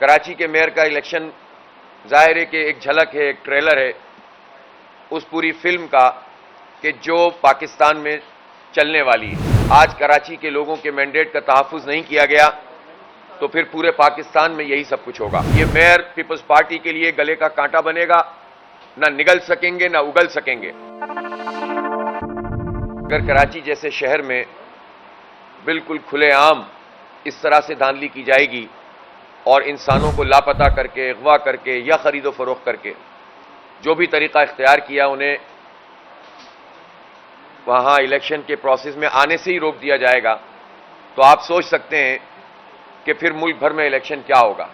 کراچی کے میئر کا الیکشن ظاہر ہے کہ ایک جھلک ہے، ایک ٹریلر ہے اس پوری فلم کا کہ جو پاکستان میں چلنے والی ہے۔ آج کراچی کے لوگوں کے مینڈیٹ کا تحفظ نہیں کیا گیا تو پھر پورے پاکستان میں یہی سب کچھ ہوگا۔ یہ میئر پیپلز پارٹی کے لیے گلے کا کانٹا بنے گا، نہ نگل سکیں گے نہ اگل سکیں گے۔ اگر کراچی جیسے شہر میں بالکل کھلے عام اس طرح سے دھاندلی کی جائے گی اور انسانوں کو لاپتہ کر کے، اغوا کر کے یا خرید و فروخت کر کے جو بھی طریقہ اختیار کیا انہیں وہاں الیکشن کے پروسیس میں آنے سے ہی روک دیا جائے گا، تو آپ سوچ سکتے ہیں کہ پھر ملک بھر میں الیکشن کیا ہوگا۔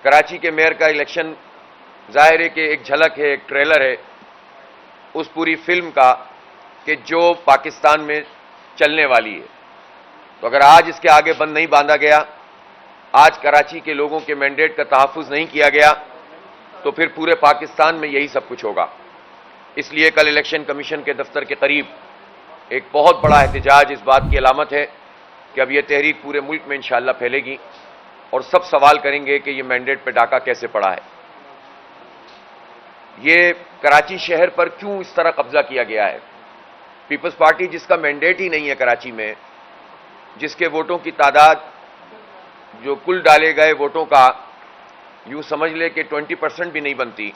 کراچی کے میئر کا الیکشن ظاہر ہے کہ ایک جھلک ہے، ایک ٹریلر ہے اس پوری فلم کا کہ جو پاکستان میں چلنے والی ہے۔ تو اگر آج اس کے آگے بند نہیں باندھا گیا، آج کراچی کے لوگوں کے مینڈیٹ کا تحفظ نہیں کیا گیا تو پھر پورے پاکستان میں یہی سب کچھ ہوگا۔ اس لیے کل الیکشن کمیشن کے دفتر کے قریب ایک بہت بڑا احتجاج اس بات کی علامت ہے کہ اب یہ تحریک پورے ملک میں انشاءاللہ پھیلے گی اور سب سوال کریں گے کہ یہ مینڈیٹ پہ ڈاکہ کیسے پڑا ہے، یہ کراچی شہر پر کیوں اس طرح قبضہ کیا گیا ہے۔ پیپلز پارٹی جس کا مینڈیٹ ہی نہیں ہے کراچی میں، جس کے ووٹوں کی تعداد جو کل ڈالے گئے ووٹوں کا یوں سمجھ لے کہ 20% بھی نہیں بنتی،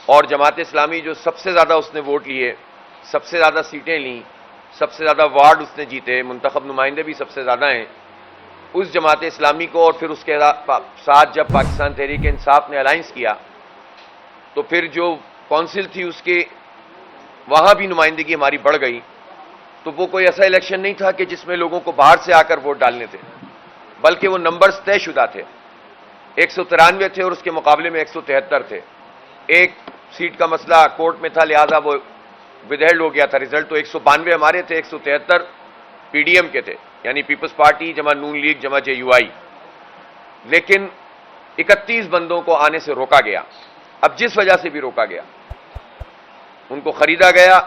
اور جماعت اسلامی جو سب سے زیادہ اس نے ووٹ لیے، سب سے زیادہ سیٹیں لیں، سب سے زیادہ وارڈ اس نے جیتے، منتخب نمائندے بھی سب سے زیادہ ہیں، اس جماعت اسلامی کو اور پھر اس کے ساتھ جب پاکستان تحریک انصاف نے الائنس کیا تو پھر جو کونسل تھی اس کے وہاں بھی نمائندگی ہماری بڑھ گئی۔ تو وہ کوئی ایسا الیکشن نہیں تھا کہ جس میں لوگوں کو باہر سے آ کر ووٹ ڈالنے تھے، بلکہ وہ نمبرز طے شدہ تھے۔ 193 تھے اور اس کے مقابلے میں 173 تھے۔ ایک سیٹ کا مسئلہ کورٹ میں تھا، لہذا وہ ودہیلڈ ہو گیا تھا رزلٹ، تو 192 ہمارے تھے، 173 پی ڈی ایم کے تھے، یعنی پیپلز پارٹی جمع نون لیگ جمع جے یو آئی۔ لیکن 31 بندوں کو آنے سے روکا گیا۔ اب جس وجہ سے بھی روکا گیا، ان کو خریدا گیا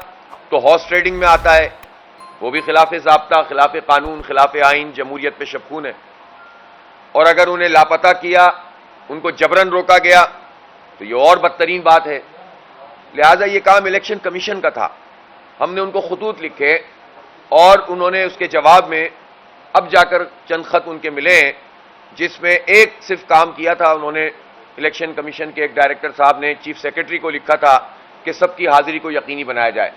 تو ہارس ٹریڈنگ میں آتا ہے، وہ بھی خلاف ضابطہ، خلاف قانون، خلاف آئین، جمہوریت پہ شبخون ہے۔ اور اگر انہیں لاپتہ کیا، ان کو جبرن روکا گیا تو یہ اور بدترین بات ہے۔ لہذا یہ کام الیکشن کمیشن کا تھا۔ ہم نے ان کو خطوط لکھے اور انہوں نے اس کے جواب میں اب جا کر چند خط ان کے ملے ہیں، جس میں ایک صرف کام کیا تھا انہوں نے، الیکشن کمیشن کے ایک ڈائریکٹر صاحب نے چیف سیکرٹری کو لکھا تھا کہ سب کی حاضری کو یقینی بنایا جائے۔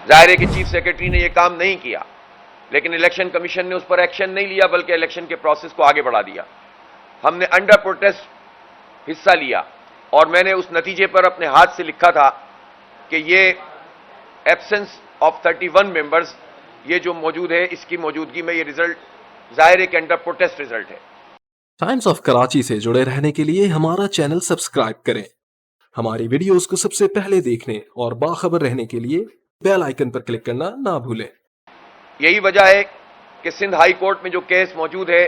ظاہر ہے کہ چیف سیکرٹری نے یہ کام نہیں کیا، لیکن الیکشن کمیشن نے اس پر ایکشن نہیں لیا بلکہ الیکشن کے پروسیس کو آگے بڑھا دیا۔ ہم نے انڈر پروٹیسٹ حصہ لیا اور میں نے اس نتیجے پر اپنے ہاتھ سے لکھا تھا کہ یہ ایبسنس آف 31 ممبرز یہ جو موجود ہے، اس کی موجودگی میں یہ رزلٹ ظاہر ہے کہ انڈر پروٹیسٹ رزلٹ ہے۔ ٹائمز آف کراچی سے جڑے رہنے کے لیے ہمارا چینل سبسکرائب کریں، ہماری ویڈیوز کو سب سے پہلے دیکھنے اور باخبر رہنے کے لیے بیل آئیکن پر کلک کرنا نہ بھولیں۔ یہی وجہ ہے کہ سندھ ہائی کورٹ میں جو کیس موجود ہے،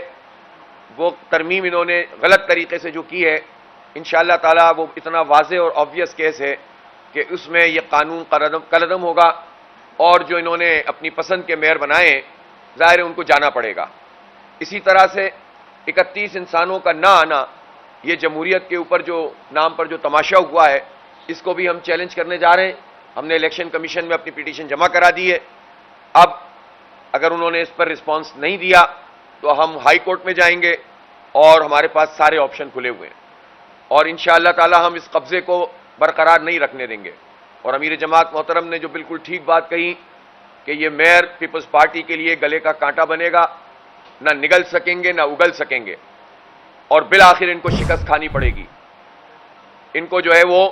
وہ ترمیم انہوں نے غلط طریقے سے جو کی ہے، انشاءاللہ تعالیٰ وہ اتنا واضح اور آبویس کیس ہے کہ اس میں یہ قانون کالعدم ہوگا، اور جو انہوں نے اپنی پسند کے میئر بنائے ظاہر ہے ان کو جانا پڑے گا۔ اسی طرح سے 31 انسانوں کا نہ آنا، یہ جمہوریت کے اوپر جو نام پر جو تماشا ہوا ہے، اس کو بھی ہم چیلنج کرنے جا رہے ہیں۔ ہم نے الیکشن کمیشن میں اپنی پٹیشن جمع کرا دی ہے۔ اب اگر انہوں نے اس پر رسپانس نہیں دیا تو ہم ہائی کورٹ میں جائیں گے اور ہمارے پاس سارے آپشن کھلے ہوئے ہیں، اور انشاءاللہ تعالی ہم اس قبضے کو برقرار نہیں رکھنے دیں گے۔ اور امیر جماعت محترم نے جو بالکل ٹھیک بات کہی کہ یہ میئر پیپلز پارٹی کے لیے گلے کا کانٹا بنے گا، نہ نگل سکیں گے نہ اگل سکیں گے، اور بالآخر ان کو شکست کھانی پڑے گی۔ ان کو جو ہے وہ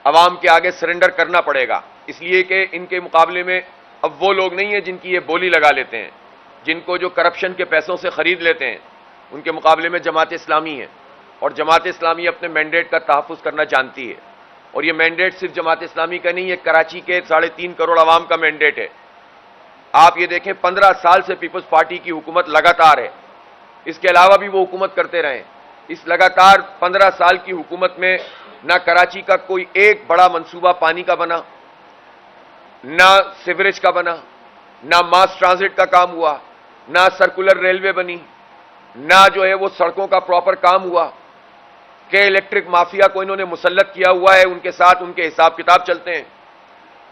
عوام کے آگے سرنڈر کرنا پڑے گا، اس لیے کہ ان کے مقابلے میں اب وہ لوگ نہیں ہیں جن کی یہ بولی لگا لیتے ہیں، جن کو جو کرپشن کے پیسوں سے خرید لیتے ہیں، ان کے مقابلے میں جماعت اسلامی ہے، اور جماعت اسلامی اپنے مینڈیٹ کا تحفظ کرنا جانتی ہے۔ اور یہ مینڈیٹ صرف جماعت اسلامی کا نہیں ہے، کراچی کے 3.5 کروڑ عوام کا مینڈیٹ ہے۔ آپ یہ دیکھیں 15 سال سے پیپلز پارٹی کی حکومت لگاتار ہے، اس کے علاوہ بھی وہ حکومت کرتے رہے۔ اس لگاتار 15 سال کی حکومت میں نہ کراچی کا کوئی ایک بڑا منصوبہ پانی کا بنا، نہ سیوریج کا بنا، نہ ماس ٹرانزٹ کا کام ہوا، نہ سرکولر ریلوے بنی، نہ جو ہے وہ سڑکوں کا پراپر کام ہوا کہ الیکٹرک مافیا کو انہوں نے مسلط کیا ہوا ہے, ان کے ساتھ ان کے حساب کتاب چلتے ہیں.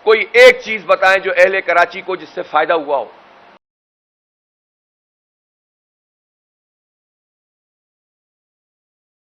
کوئی ایک چیز بتائیں جو اہل کراچی کو جس سے فائدہ ہوا ہو.